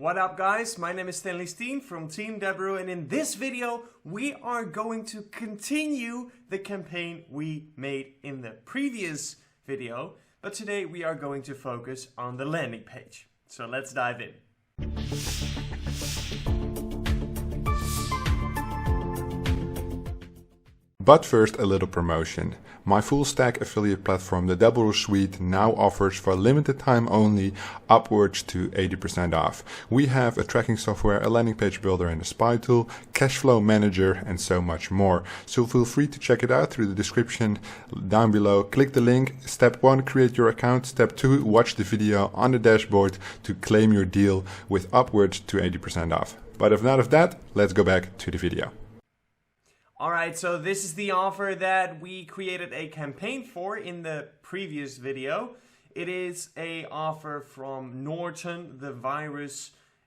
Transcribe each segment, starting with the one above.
What up guys, my name is Stanley Steen from Team Deberoo, and in this video we are going to continue the campaign we made in the previous video, but today we are going to focus on the landing page. So let's dive in. But first, a little promotion. My full stack affiliate platform, the Deberoo Suite, now offers for a limited time only upwards to 80% off. We have a tracking software, a landing page builder and a spy tool, cash flow manager and so much more. So feel free to check it out through the description down below. Click the link. Step 1, create your account. Step 2, watch the video on the dashboard to claim your deal with upwards to 80% off. But enough of that, let's go back to the video. Alright, so this is the offer that we created a campaign for in the previous video. It is an offer from Norton, the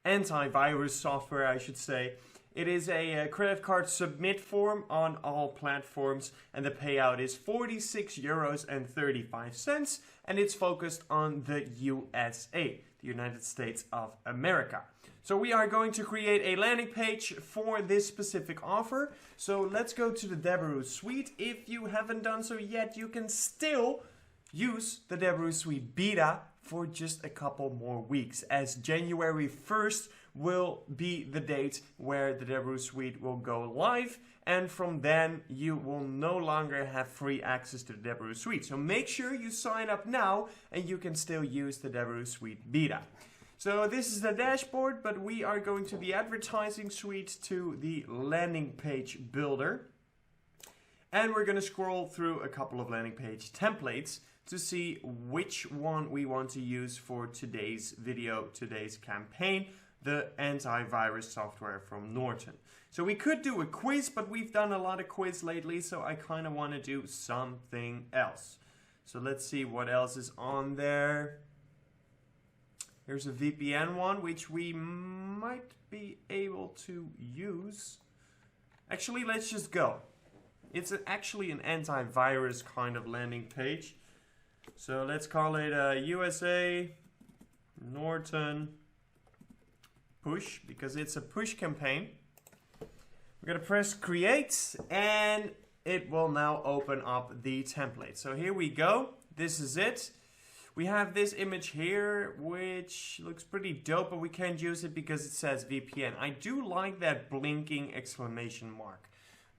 antivirus software I should say. It is a credit card submit form on all platforms, and the payout is €46.35, and it's focused on the USA, the United States of America. So we are going to create a landing page for this specific offer. So let's go to the Deberoo Suite. If you haven't done so yet, you can still use the Deberoo Suite beta for just a couple more weeks, as January 1st will be the date where the Deberoo Suite will go live, and from then you will no longer have free access to the Deberoo Suite. So make sure you sign up now and you can still use the Deberoo Suite beta. So this is the dashboard, but we are going to the advertising suite to the landing page builder. And we're going to scroll through a couple of landing page templates to see which one we want to use for today's video, today's campaign, the antivirus software from Norton. So we could do a quiz, but we've done a lot of quiz lately, so I kind of want to do something else. So let's see what else is on there. Here's a VPN one, which we might be able to use. Actually, let's just go. It's actually an antivirus kind of landing page. So let's call it USA Norton push, because it's a push campaign. We're going to press create, and it will now open up the template. So here we go. This is it. We have this image here, which looks pretty dope, but we can't use it because it says VPN. I do like that blinking exclamation mark,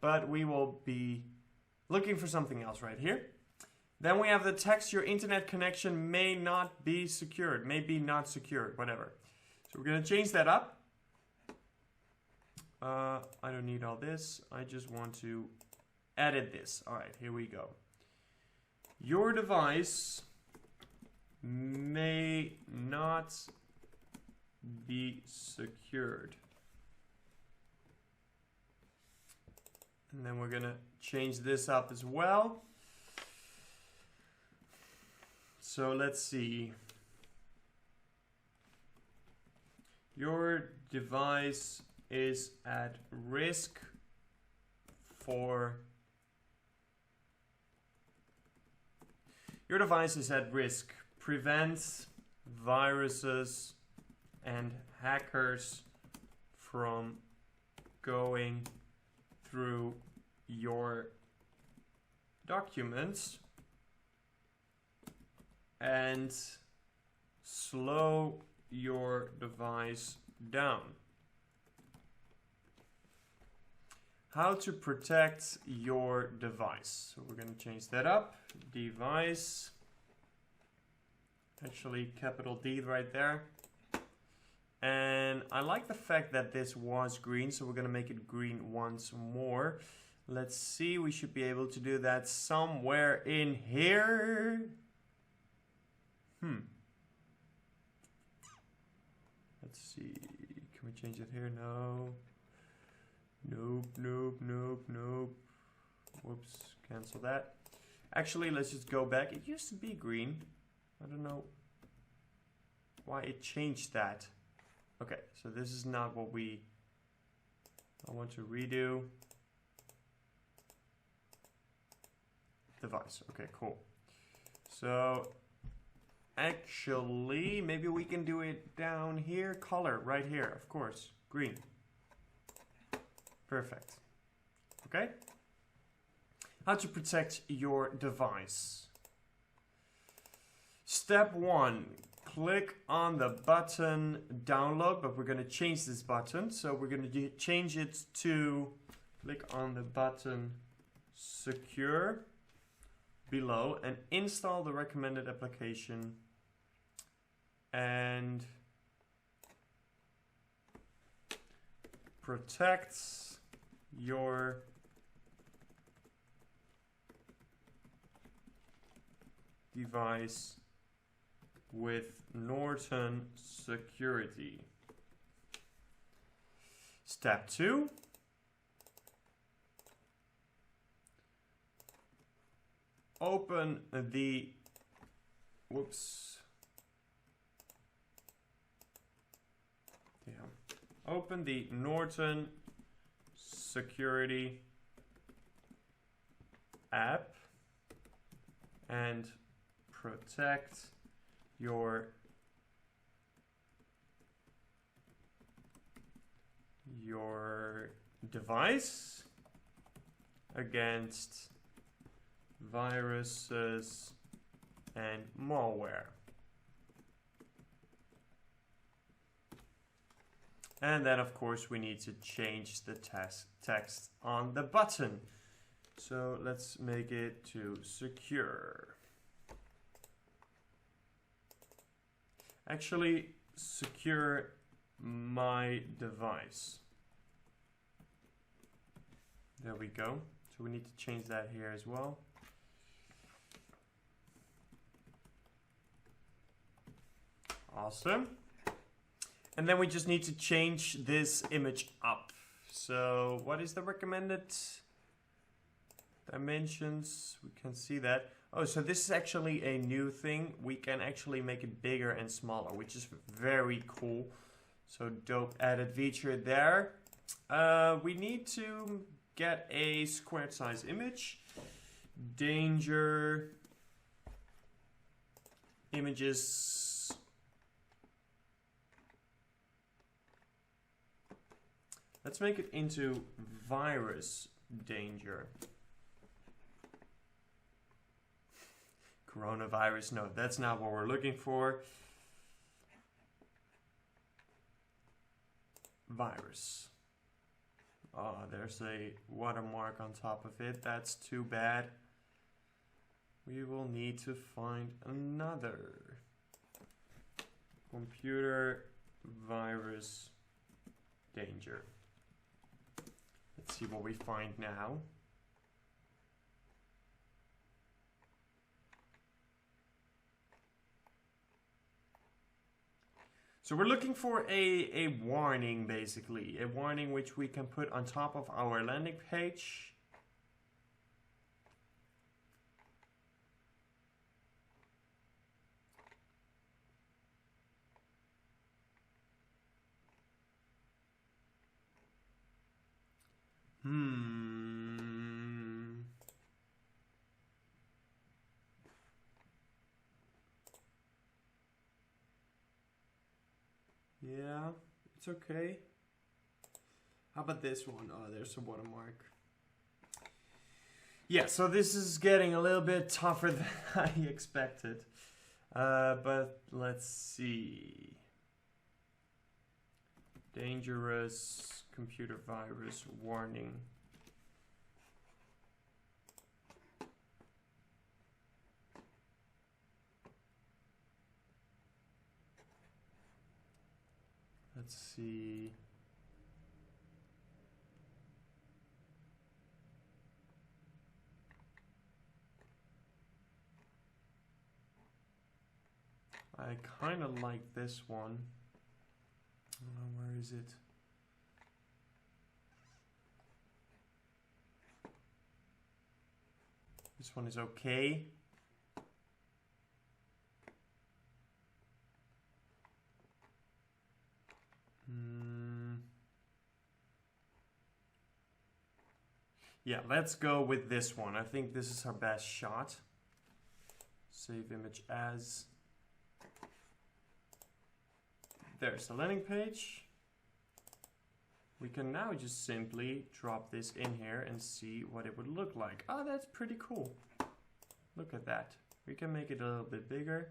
but we will be looking for something else right here. Then we have the text, your internet connection may not be secured, may be not secured, whatever. So we're going to change that up. I don't need all this. I just want to edit this. All right, here we go. Your device may not be secured. And then we're gonna change this up as well. So let's see. Your device is at risk for prevents viruses and hackers from going through your documents and slow your device down. How to protect your device. So we're going to change that up. Device. Actually, capital D right there. And I like the fact that this was green, so we're going to make it green once more. Let's see, we should be able to do that somewhere in here. Let's see, can we change it here? No. Nope. Whoops, cancel that. Actually, let's just go back. It used to be green. I don't know why it changed that. Okay, so this is not what I want to redo. Device, okay, cool. So Actually, maybe we can do it down here. Color, right here, of course. Green. Perfect. Okay. How to protect your device. Step 1. Click on the button download, but we're going to change this button. So we're going to change it to click on the button secure below and install the recommended application and protects your device with Norton Security. Step 2. Open the open the Norton Security app and protect your device against viruses and malware. And then of course we need to change the text on the button. So let's make it to secure. Actually, secure my device. There we go. So we need to change that here as well. Awesome. And then we just need to change this image up. So what is the recommended dimensions? We can see that. Oh, so this is actually a new thing. We can actually make it bigger and smaller, which is very cool. So dope added feature there. We need to get a squared size image. Danger images. Let's make it into virus danger. Coronavirus, no, that's not what we're looking for. Virus. Oh, there's a watermark on top of it. That's too bad. We will need to find another. Computer virus danger. Let's see what we find now. So we're looking for a warning, basically. A warning which we can put on top of our landing page. Yeah, it's okay. How about this one? Oh, there's a watermark. Yeah, so this is getting a little bit tougher than I expected. But let's see. Dangerous computer virus warning. Let's see. I kind of like this one. Where is it? This one is okay. Yeah, let's go with this one. I think this is our best shot. Save image as. there's the landing page. We can now just simply drop this in here and see what it would look like. Oh, that's pretty cool. Look at that. We can make it a little bit bigger.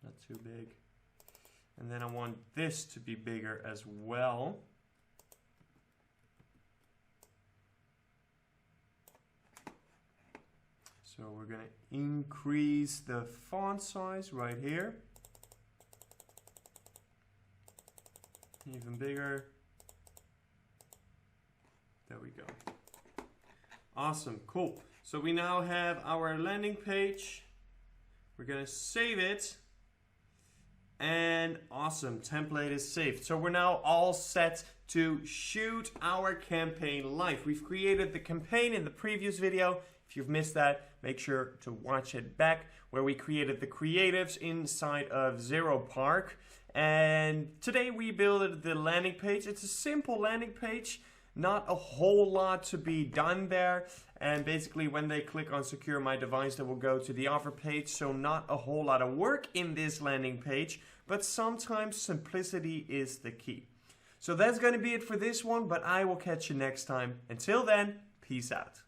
Not too big. And then I want this to be bigger as well. So we're going to increase the font size right here. Even bigger. There we go. Awesome, cool. So we now have our landing page. We're gonna save it. And awesome, template is saved. So we're now all set to shoot our campaign live. We've created the campaign in the previous video. If you've missed that, make sure to watch it back, where we created the creatives inside of Zero Park. And today we built the landing page. It's a simple landing page, not a whole lot to be done there. And basically when they click on secure my device, they will go to the offer page. So not a whole lot of work in this landing page, but sometimes simplicity is the key. So that's going to be it for this one, but I will catch you next time. Until then, peace out.